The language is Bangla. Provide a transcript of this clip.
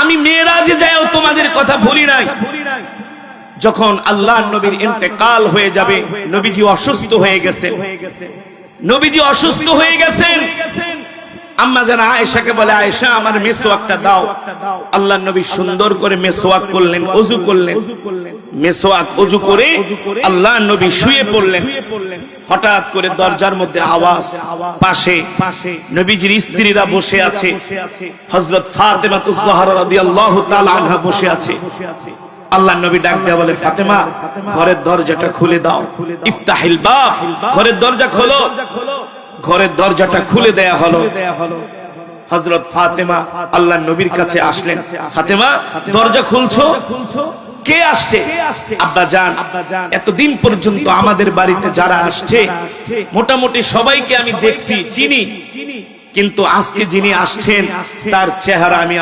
আমি মেরাজে যাও তোমাদের কথা ভুলি নাই। যখন আল্লাহর নবীর ইন্তেকাল হয়ে যাবে, নবীজি অসুস্থ হয়ে গেছেন, নবীজি অসুস্থ হয়ে গেছেন। আম্মা জান আয়েশাকে বলে, আয়েশা আমার মেসওয়াকটা দাও। আল্লাহর নবী সুন্দর করে মেসওয়াক করলেন, ওযু করলেন। মেসওয়াক ওযু করে আল্লাহর নবী শুয়ে পড়লেন। হঠাৎ করে দরজার মধ্যে আওয়াজ, পাশে নবীজির স্ত্রীরা বসে আছে, হযরত ফাতেমাতুজ জাহরা রাদিয়াল্লাহু তাআলা আনহা বসে আছে। আল্লাহর নবী ডাক দেয়া বলে, ফাতেমা ঘরের দরজাটা খুলে দাও, ইফতাহিল বাব, ঘরের দরজা খোলো। ঘরের দরজাটা খুলে দেয়া হলো। হযরত ফাতেমা আল্লাহর নবীর কাছে আসলেন, ফাতেমা দরজা খুলছো, কে আসছে? আব্বা জান, এতদিন পর্যন্ত আমাদের বাড়িতে যারা আসছে মোটামুটি সবাইকে আমি দেখছি, চিনি, কিন্তু আজকে যিনি আসছেন তার চেহারা আমি